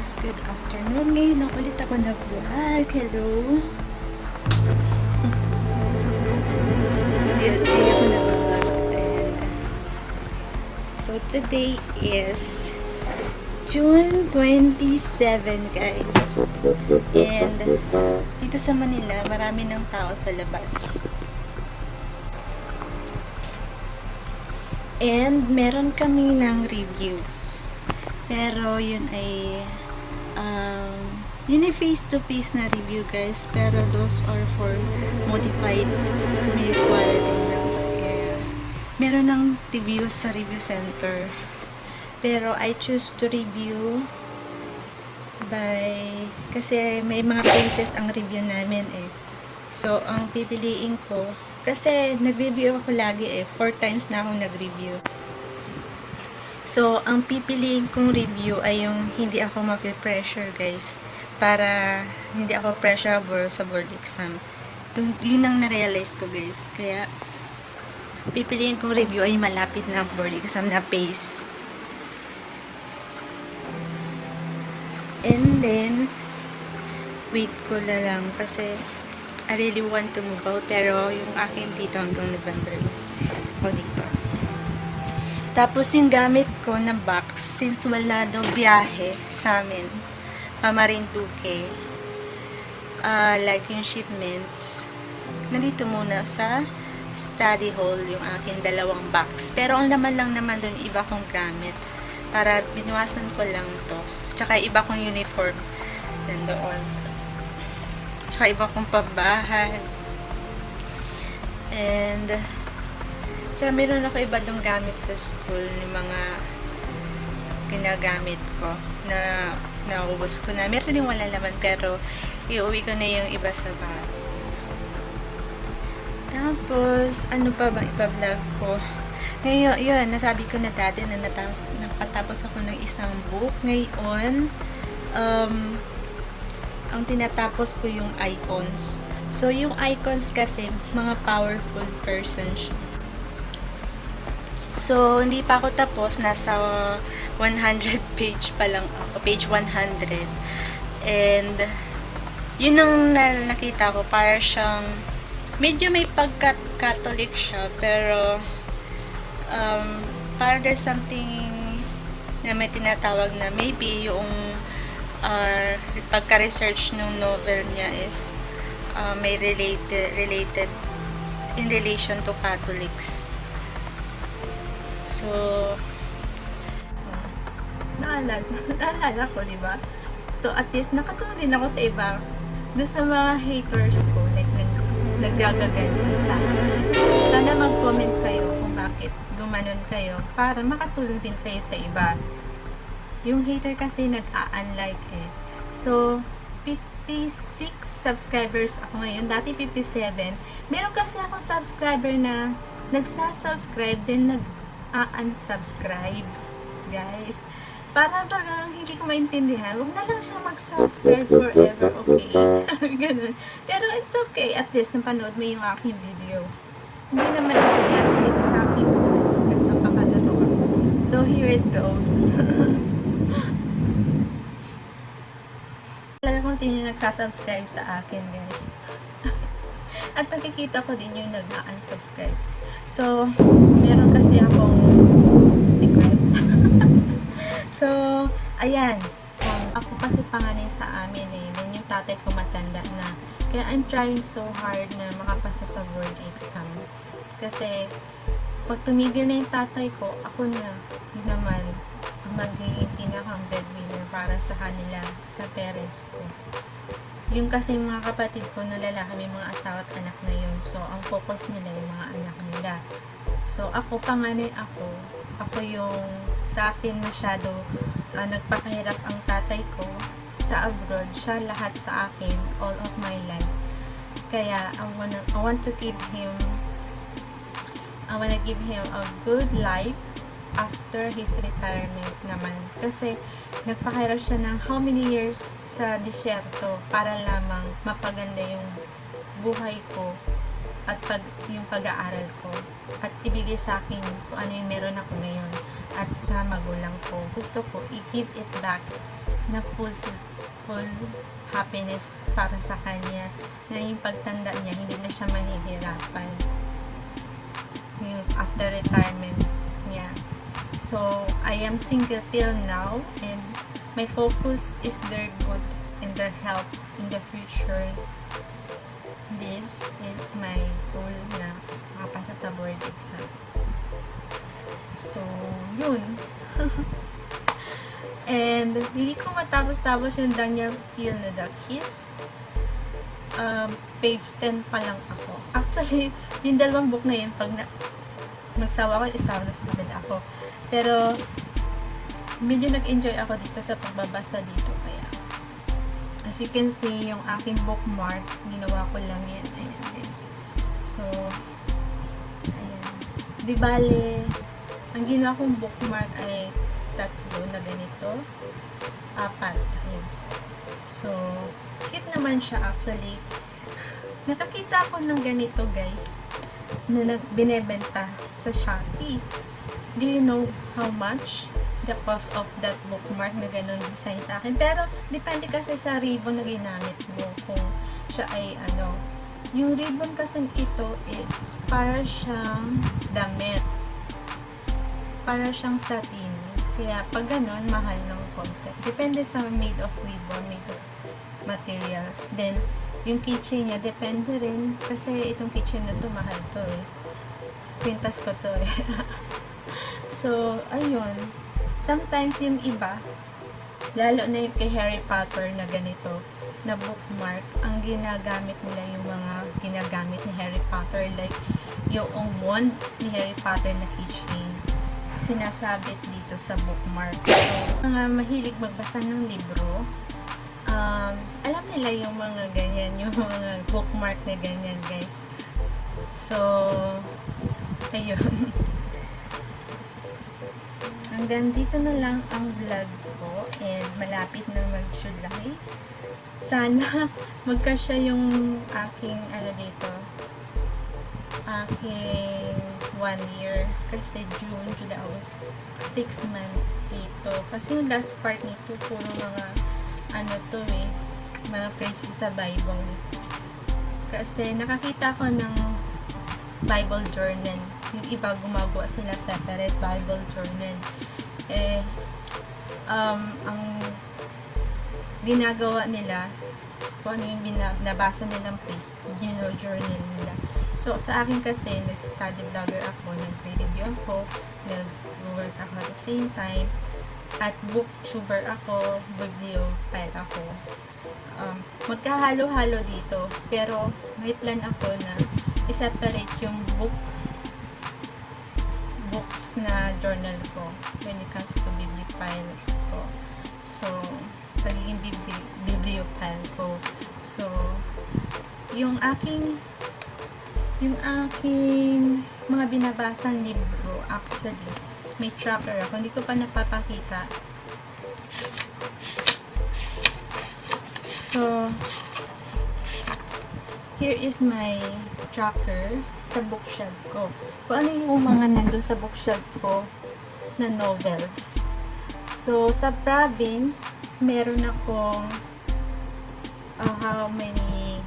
guys, good afternoon. Ngayon na ulit ako nag-vlog. Hello. Hindi ako nag-vlog. So today is June 27 guys. And dito sa Manila, marami ng tao sa labas. And meron kami ng review. Pero yun ay face-to-face na review guys. Pero those are for modified milk quarantine lang. Meron ng review sa review center. Pero I choose to review kasi may mga places ang review namin eh. So, ang pipiliin ko, kasi nag-review ako lagi eh. 4 times na ako nag-review. So, ang pipiliin kong review ay yung hindi ako mapipressure guys. Para hindi ako pressurable sa board exam. Yun ang na-realize ko guys. Kaya, pipiliin kong review ay malapit na board exam na pace. And then, wait ko na lang kasi I really want to move out. Pero yung akin dito hanggang November. O dito. Tapos yung gamit ko na box, since wala daw biyahe sa amin, Marinduque, like yung shipments, nandito muna sa study hall yung aking dalawang box. Pero ang laman lang naman doon, iba kong gamit. Para binuwasan ko lang to. Tsaka iba kong uniform. Nandoon. Tsaka iba kong pabahay. And tsaka meron ako iba dong gamit sa school, yung mga ginagamit ko na naubos ko na. Meron din wala naman pero iuwi ko na yung iba sa bahay. Tapos, ano pa bang ipa-vlog ko? Ngayon, yun, nasabi ko na dati na napatapos ako ng isang book. Ngayon, ang tinatapos ko yung icons. So, yung icons kasi, mga powerful persons. So, hindi pa ako tapos. Nasa 100 page pa lang ako. Page 100. And, yun ang nakita ko. Para siyang, medyo may pagka-Catholic siya. Pero, parang there's something na may tinatawag na maybe yung pagka-research ng novel niya is may related in relation to Catholics. So, naalala ko, diba? So, at least, nakatulong din ako sa iba. Doon sa mga haters ko, like, naggagaganyan sa akin. Sana mag-comment kayo kung bakit gumanon kayo para makatulong din kayo sa iba. Yung hater kasi nag-a-unlike eh. So, 56 subscribers ako ngayon. Dati 57. Meron kasi akong subscriber na nagsa-subscribe din nag-unsubscribe. Guys, para pag hindi ko maintindihan, huwag na lang siya mag-subscribe forever, okay? Ganun. Pero it's okay. At least, napanood mo yung aking video. Hindi naman ako plastic sa aking nagpapakatotoo. So, here it goes. Alam kung sino nagsasubscribe sa akin, guys. At nakikita ko din yung nag-unsubscribe. So, meron kasi akong secret. So, ayan. Ako kasi panganay sa amin eh. Then yung tatay ko matanda na. Kaya I'm trying so hard na makapasa sa board exam. Kasi, pag tumigil na yung tatay ko, ako na, yun naman, ang magiging pinakang breadwinner para sa kanila, sa parents ko. Yung kasi mga kapatid ko na lalaki, may mga asawa at anak na yun. So, ang focus nila yung mga anak nila. So, ako, panganay ako yung sa akin masyado nagpakahirap ang tatay ko sa abroad. Siya lahat sa akin, all of my life. Kaya, I want to give him a good life after his retirement naman. Kasi, nagpakahirap siya ng how many years sa disyerto para lamang mapaganda yung buhay ko at yung pag-aaral ko at ibigay sa akin kung ano yung meron ako ngayon at sa magulang ko. Gusto ko i-give it back na full happiness para sa kanya, na yung pagtanda niya hindi na siya mahihirapan yung after retirement niya. So I am single till now, and my focus is their good and their health in the future. This is my goal na makapasa sa board exam. So yun. And hindi ko matapos-tapos yung Danielle Steele na The Kiss. Page 10 pa lang ako. Actually, yung dalawang book na yun, pag magsawa ko, isawa na sa kabila ako. Pero, medyo nag-enjoy ako dito sa pagbabasa dito. Kaya, as you can see, yung aking bookmark, ginawa ko lang yan. Ayan, guys. So, ayan. Di bale, ang ginawa kong bookmark ay 3 na ganito, 4. Ayan. So, cute naman siya actually. Nakakita ako ng ganito, guys, na binebenta sa Shopee. Do you know how much the cost of that bookmark na ganun design sa akin? Pero, depende kasi sa ribbon na ginamit mo kung siya ay ano. Yung ribbon kasi ito is para siyang damit. Para siyang satin. Kaya, pag ganun, mahal ng konti. Depende sa made of ribbon, made of materials. Then, yung keychain niya, depende rin. Kasi itong keychain na to, mahal to eh. Pintas ko to eh. So, ayun. Sometimes yung iba, lalo na yung kay Harry Potter na ganito, na bookmark, ang ginagamit nila yung mga ginagamit ni Harry Potter. Like, yung wand ni Harry Potter na keychain, sinasabit dito sa bookmark. So, mga mahilig magbasa ng libro, alam nila yung mga ganyan, yung mga bookmark na ganyan, guys. So, ayun. Hanggang dito na lang ang vlog ko, and malapit na mag-July. Sana magkasya yung aking dito, aking 1 year, kasi June, July, August, 6 months dito. Kasi yung last part nito, puro mga mga phrases sa Bible. Kasi nakakita ko ng Bible journal. Yung iba gumagawa sila separate Bible journal. Ang ginagawa nila, kung ano yung nabasa nilang phrase, journal nila. So, sa akin kasi, nag-study vlogger ako, nag-review ako, nag-work ako at the same time, at booktuber ako, bibliophile ako. Magkahalo-halo dito, pero may plan ako na i-separate yung books na journal ko when it comes to bibliophile ko. So, pagiging bibliophile ko. So, yung aking mga binabasang libro, actually, may tracker ako. Hindi ko pa napapakita. So, here is my tracker sa bookshelf ko. Kung ano yung mga nandun sa bookshelf ko na novels. So, sa province, meron akong how many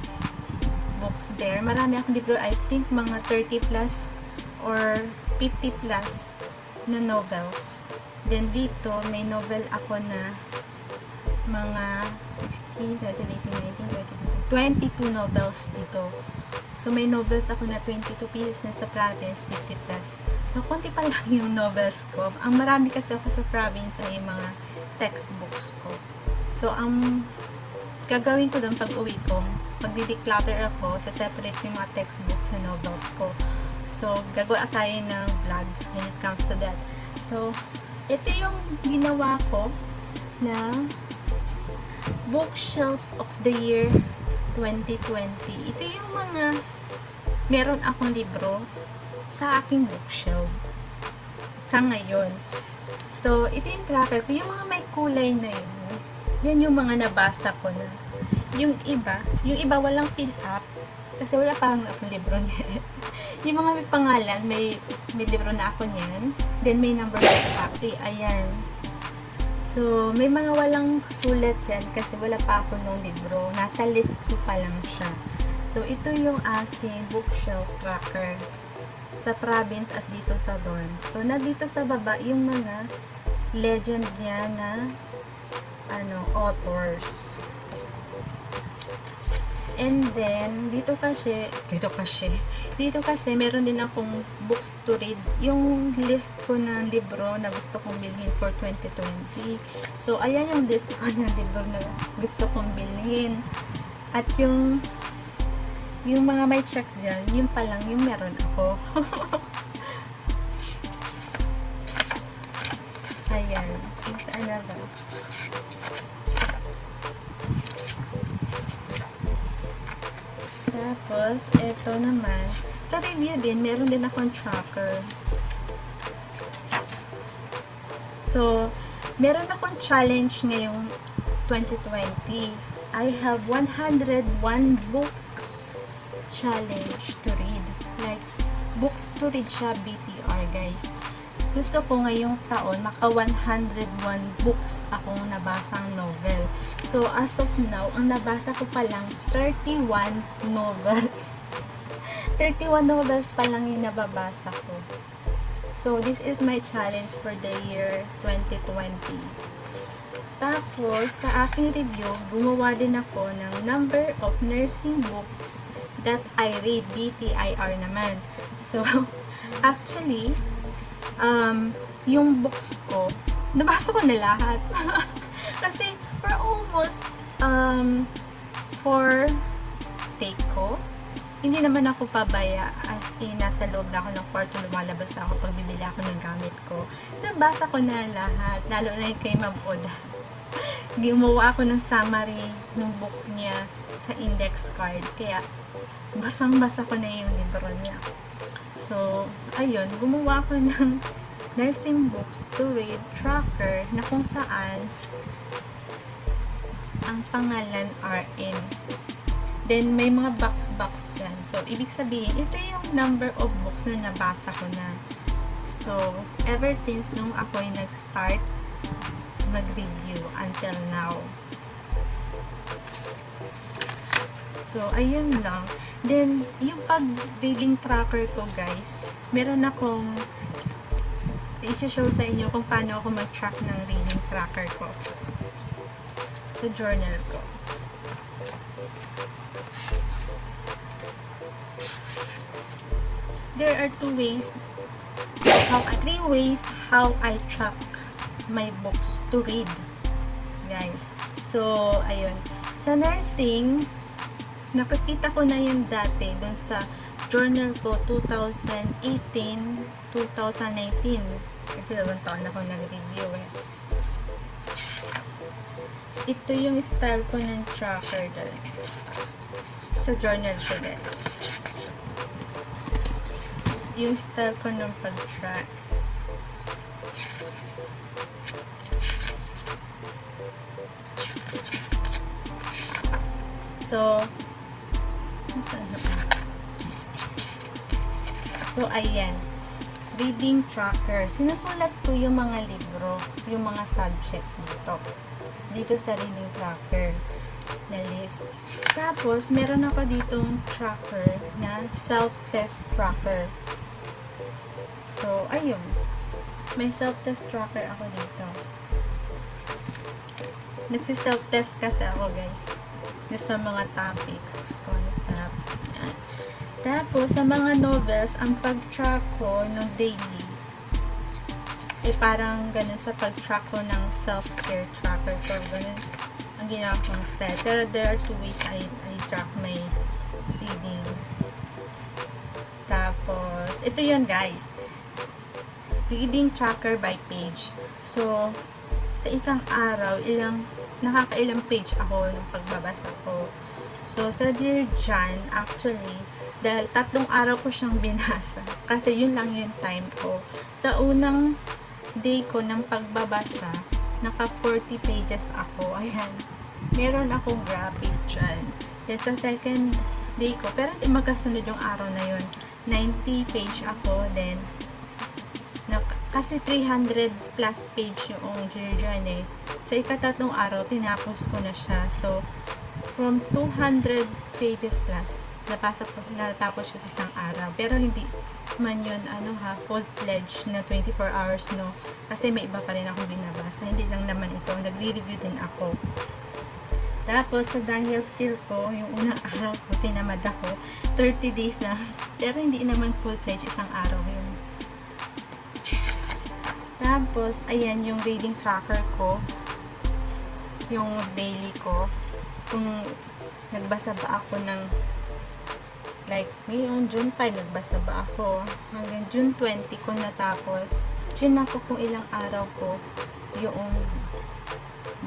books there. Marami akong libro. I think mga 30 plus or 50 plus na novels. Then dito, may novel ako na mga 16, 17, 18, 19, 22 novels dito. So, may novels ako na 22 pieces na sa province, 50 plus. So, konti pa lang yung novels ko. Ang marami kasi ako sa province ay yung mga textbooks ko. So, ang gagawin ko doon pag uwi ko, pag di-declutter ako, sa-separate yung mga textbooks na novels ko. So, gagawa tayo ng vlog when it comes to that. So, ito yung ginawa ko na bookshelf of the year 2020. Ito yung mga meron akong libro sa aking bookshelf sa ngayon. So, ito yung tracker ko. Yung mga may kulay na yun, yan yung mga nabasa ko na. Yung iba walang fill up kasi wala pa akong libro niya. Yung mga may pangalan, may libro na ako niyan. Then, may number na kasi, ayan. So, may mga walang sulat dyan kasi wala pa ako nung libro. Nasa list ko pa lang siya. So, ito yung aking bookshelf tracker sa province at dito sa dorm. So, nandito sa baba yung mga legend niya na authors. And then, dito kasi meron din akong books to read. Yung list ko ng libro na gusto kong bilhin for 2020. So, ayan yung list ko ng libro na gusto kong bilhin. At yung mga may check dyan, yun pa lang yung meron ako. Ayan. Saan na ba? Tapos, eto naman. Sa review din, meron din akong tracker. So, meron akong challenge ngayong 2020. I have 101 books challenge to read. Like, books to read siya, BTR, guys. Gusto ko ngayong taon, maka 101 books akong nabasang novel. So, as of now, ang nabasa ko pa lang 31 novels. 31 novels pa lang yung nababasa ko. So, this is my challenge for the year 2020. Tapos, sa aking review, gumawa din ako ng number of nursing books that I read, BTIR naman. So, actually, yung books ko, nabasa ko na lahat. Kasi, for almost, for take ko, hindi naman ako pabaya, as in, nasa loob na ako ng kwarto, lumalabas na ako pag bibili ako ng gamit ko. Nabasa ko na lahat, lalo na yung kay Ma'am Oda. Gumawa ako ng summary ng book niya sa index card, kaya basang-basa ko na yung libro niya. So, ayun, gumawa ako ng nursing books to read tracker na kung saan ang pangalan RN. Then, may mga box dyan. So, ibig sabihin, ito yung number of books na nabasa ko na. So, ever since nung ako'y nag-start mag-review until now. So, ayun lang. Then, yung pag-reading tracker ko, guys, meron akong i-show sa inyo kung paano ako mag-track ng reading tracker ko. Sa journal ko. There are three ways how I track my books to read, guys. So, ayun. Sa nursing, nakikita ko na yun dati dun sa journal ko 2018, 2019. Kasi 2 taon ako nag-review eh. Ito yung style ko ng tracker dun. Sa journal ko, guys. Yung style ko ng pag-track. So, ayan. Reading tracker. Sinusulat ko yung mga libro, yung mga subject dito. Dito sa reading tracker na list. Tapos, meron ako ditong tracker na self-test tracker. So, ayun. May self-test tracker ako dito. Nagsi-self-test kasi ako, guys. Sa mga topics, concept. Yan. Tapos, sa mga novels, ang pag-track ko ng daily, parang ganun sa pag-track ko ng self-care tracker ko. Ganun ang ginawa kong style. Pero there are 2 ways I track my reading. Tapos, ito yun, guys. Reading tracker by page. So, sa isang araw, nakakailang page ako ng pagbabasa ko. So, sa Dear John, actually, dahil 3 araw ko siyang binasa. Kasi yun lang yung time ko. Sa unang day ko ng pagbabasa, naka 40 pages ako. Ayan. Meron akong graphic dyan. Then, sa second day ko, pero hindi magkasunod yung araw na yun. 90 page ako. Then, Kasi 300 plus page yung Dear John eh. Sa ikatatlong araw, tinapos ko na siya. So, from 200 pages plus, natapos ko sa isang araw. Pero hindi man yun, full-fledged na 24 hours, no? Kasi may iba pa rin akong binabasa. Hindi lang naman ito. Nagre-review din ako. Tapos, sa Daniel Steele ko, yung unang araw ko, tinamad ako. 30 days na. Pero hindi naman full-fledged, isang araw yun. Tapos, ayan yung reading tracker ko. Yung daily ko. Kung nagbasa ba ako ng like, ngayon, June 5, nagbasa ba ako? Hanggang June 20 ko natapos. June ako kung ilang araw ko yung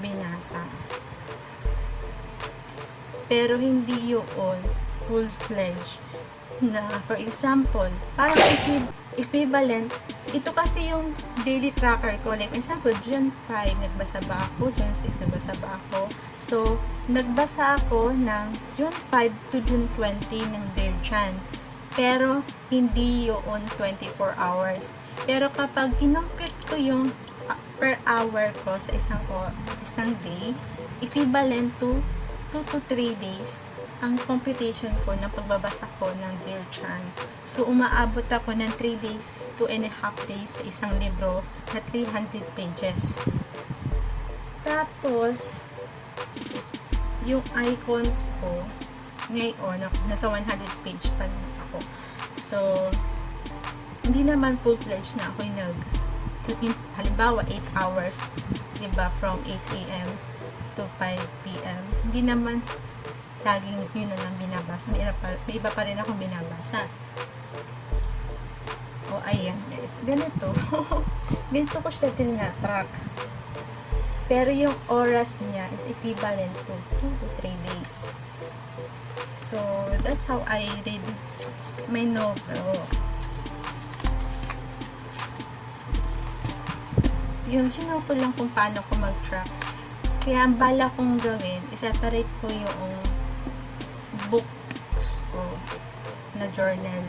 binasa. Pero hindi yun full-fledged na, for example, parang equivalent. Ito kasi yung daily tracker ko. Like, example, June 5, nagbasa ba ako? June 6, nagbasa ba ako? So, nagbasa ako ng June 5 to June 20 ng Dear John. Pero, hindi yun 24 hours. Pero, kapag kinompute ko yung per hour ko sa isang day, equivalent to 2 to 3 days ang computation ko ng pagbabasa ko ng Dear John. So, umaabot ako ng 3 days, 2.5 days sa isang libro na 300 pages. Tapos, yung icons ko, ngayon, nasa 100 page pa rin ako. So, hindi naman full-fledged na ako yung halimbawa, 8 hours, diba, from 8 a.m. to 5 p.m. Hindi naman laging yun na lang binabasa. May iba pa rin akong binabasa. O, ayan guys. Ganito. Ganito ko siya tinatrack. Pero yung oras niya is equivalent to 2 to 3 days. So, that's how I read my novel. Yung sino ko lang kung paano ko mag-track. Kaya ang bala kong gawin, i-separate ko yung books ko na journal.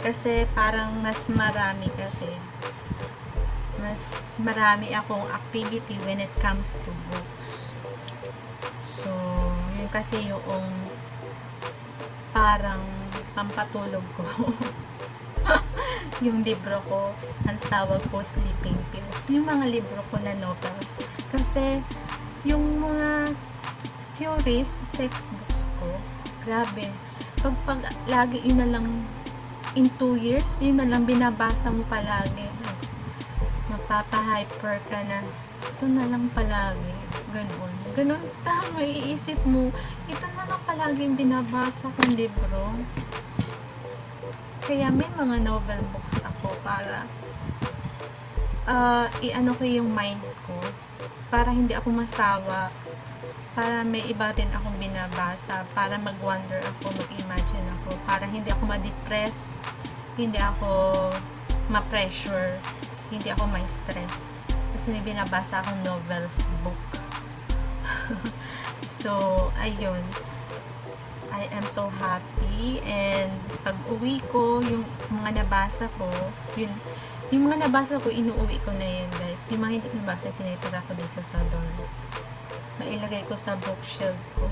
Kasi parang mas marami akong activity when it comes to books. So, yun kasi yung parang pampatulog ko. Yung libro ko, ang tawag ko sleeping pills. Yung mga libro ko na novels. Kasi, yung mga theories, textbooks ko, grabe. Pag lagi yun na lang, in 2 years, yun na lang binabasa mo palagi. Mapapa-hyper ka na, ito na lang palagi. Ganun, tama, iisip mo, ito na lang palagi yung binabasa kong libro. Kaya may mga novel books ako para i-ano ko yung mind ko para hindi ako masawa, para may iba rin akong binabasa, para mag-wonder ako, mag-imagine ako, para hindi ako ma-depress, hindi ako ma-pressure, hindi ako ma-stress kasi may binabasa akong novels book. So, ayun, I am so happy, and pag uwi ko, yung mga nabasa ko, yung mga nabasa ko, inuuwi ko na yun, guys. Yung mga hindi ko nabasa, tinitira ko dito sa dorm. Mailagay ko sa bookshelf ko.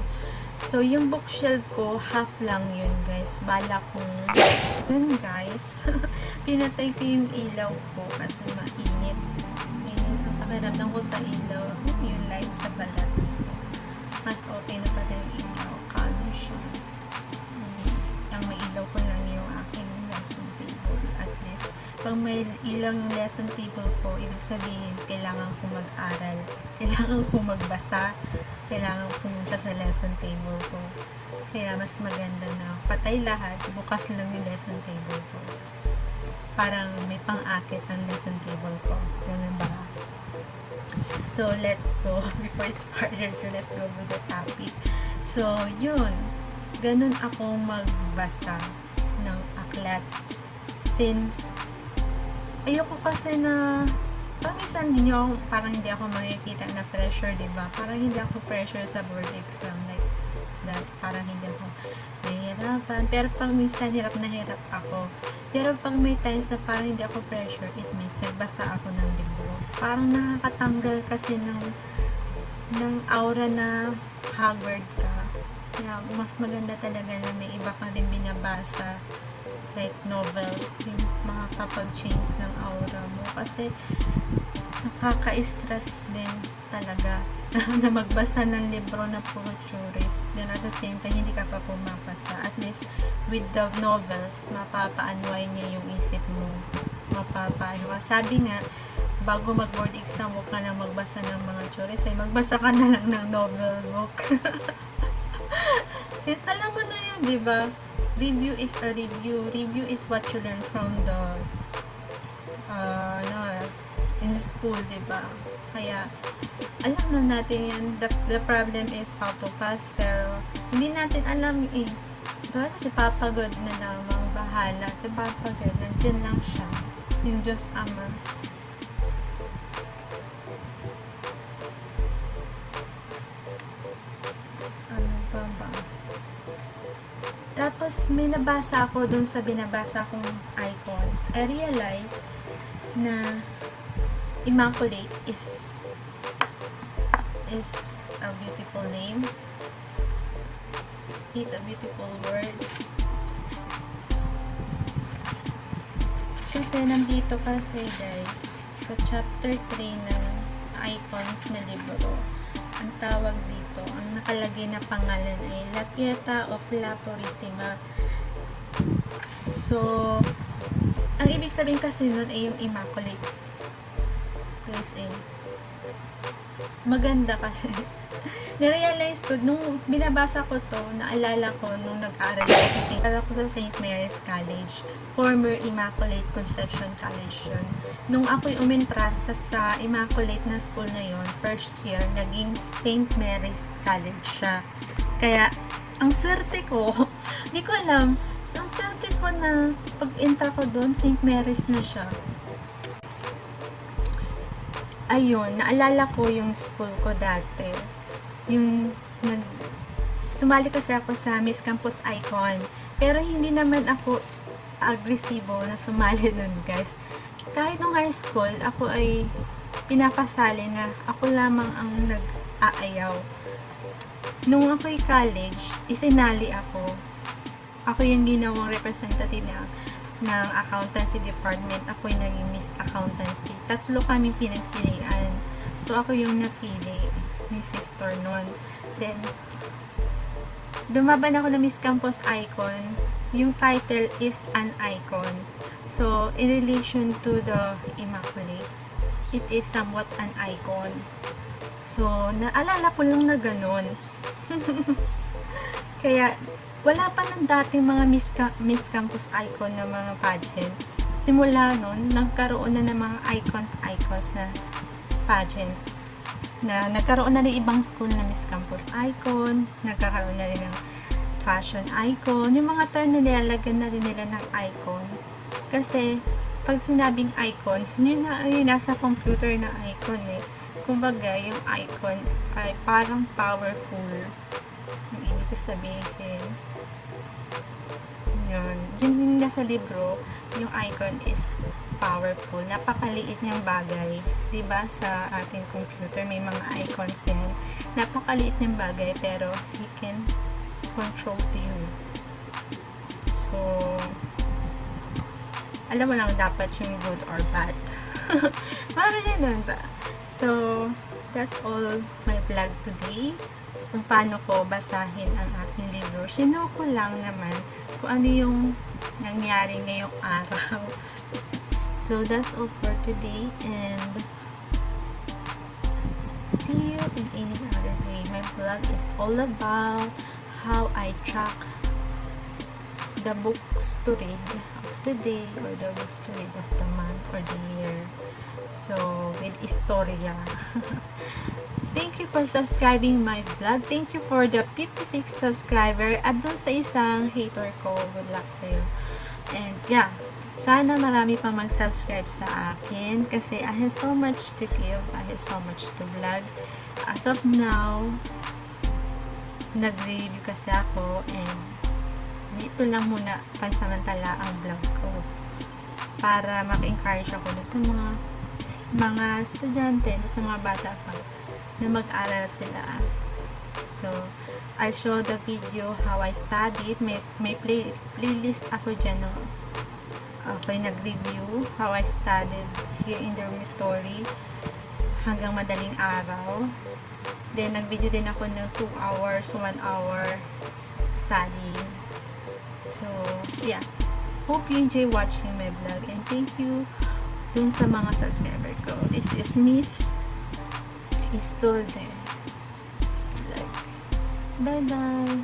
So, yung bookshelf ko, half lang yun, guys. Bala kong, yun, guys. Pinatay ko yung ilaw ko kasi mainit. Mainit ang pakiramdam ko sa ilaw. Yung light sa balat. So, mas okay na pati yung ilaw. Kano siya. Ang may ilaw ko lang yung aking lesson table. At least, pag may ilang lesson table ko, ibig sabihin, kailangan ko mag-aral. Kailangan ko magbasa. Kailangan ko pumunta sa lesson table ko. Kaya mas maganda na patay lahat, bukas lang yung lesson table ko. Parang may pang-akit ang lesson table ko. Ganun ba? So, let's go. Before it's farther, let's go with the topic. So, yun. Ganun ako magbasa ng aklat. Since, ayoko kasi na, minsan din yung parang hindi ako makikita na pressure, diba? Parang hindi ako pressure sa board exam. Like, that parang hindi ako nahihirapan. Pero pag minsan hirap na hirap ako. Pero pag may times na parang hindi ako pressure, it means nagbasa ako ng libro. Parang nakakatanggal kasi ng aura na haggard ka. Kaya mas maganda talaga na may iba ka rin binabasa, like novels, yung makakapag-change ng aura mo. Kasi nakaka-stress din talaga na magbasa ng libro na puro tourist. Then at the same time, hindi ka pa pumapasa. At least with the novels, mapapaanway niya yung isip mo. Mapapaanway. Sabi nga, bago mag-board exam, huwag ka lang magbasa ng mga tourist. Ay magbasa ka na lang ng novel book. Since alam mo na yun, di ba? Review is a review. Review is what you learn from the in school, di ba? Kaya alam na natin yan. The problem is how to pass, pero hindi natin alam eh. Diba? Si Papa God na lamang bahala. Si Papa God, nandiyan lang siya. Yung Diyos Ama. Ano ba? Tapos may nabasa ako dun sa binabasa kong icons. I realized na Immaculate is a beautiful name. It's a beautiful word. Kasi nandito kasi guys, sa chapter 3 ng icons na libro, ang tawag dito, ang nakalagay na pangalan ay La Pieta of La Purissima. So, ang ibig sabihin kasi nun ay yung Immaculate. Place A. Maganda kasi. Narealize ko, nung binabasa ko to, naalala ko nung nag-aaral ako sa St. Mary's College. Former Immaculate Conception College yun. Nung ako'y umentra sa Immaculate na school na yun, first year, naging St. Mary's College siya. Kaya, ang swerte ko, di ko alam, ang swerte ko na pag-entra ko doon, St. Mary's na siya. Ayun, naalala ko yung school ko dati. Sumali kasi ako sa Miss Campus Icon. Pero hindi naman ako agresibo na sumali nun, guys. Kahit nung high school, ako ay pinapasali na ako lamang ang nag-aayaw. Nung ako'y college, isinali ako. Ako yung ginawang representative ng accountancy department. Ako yung naging Miss Accountancy. 3 kami pinagpilian. So, ako yung napili ni sister nun. Then, dumaban ako na Miss Campus Icon. Yung title is an icon. So, in relation to the Immaculate, it is somewhat an icon. So, naalala ko lang na ganun. Kaya, wala pa ng dating mga Miss Campus Icon na mga pageant. Simula nun, nagkaroon na ng mga icons na pageant. Na nagkaroon na rin ibang school na Miss Campus Icon, nagkakaroon na rin ng fashion icon. Yung mga term na nilalagyan na rin nila ng icon. Kasi, pag sinabing icon, yun na ay nasa computer na icon eh. Kumbaga, yung icon ay parang powerful. Yung ibig ko sabihin. Yun. Yun yung nasa libro, yung icon is powerful. Napakaliit niyang bagay. Diba sa ating computer, may mga icons din. Napakaliit niyang bagay, pero he can controls you. So, alam mo lang dapat yung good or bad. Parang ganun ba? So, that's all my vlog today. Kung paano ko basahin ang aking libro. Shino ko lang naman kung ano yung nangyari ngayong araw. So, that's all for today, and see you in any other day. My vlog is all about how I track the books to read of the day, or the books to read of the month or the year. So, with Historia. Thank you for subscribing my vlog. Thank you for the 56 subscriber. At dun sa isang hater ko, good luck sa'yo. And yeah, sana marami pa mag-subscribe sa akin kasi I have so much to give. I have so much to vlog. As of now, nag-review kasi ako, and dito lang muna pansamantala ang vlog ko para maka-encourage ako sa mga estudyante, sa mga bata pa na mag-aral sila. So I'll show the video how I studied. May playlist ako dyan, no? Okay, nag-review how I studied here in the dormitory hanggang madaling araw. Then nag-video din ako ng 2 hours, 1 hour studying. So yeah, hope you enjoy watching my vlog, and thank you dun sa mga subscriber ko. This is Miss Istolde. Bye bye.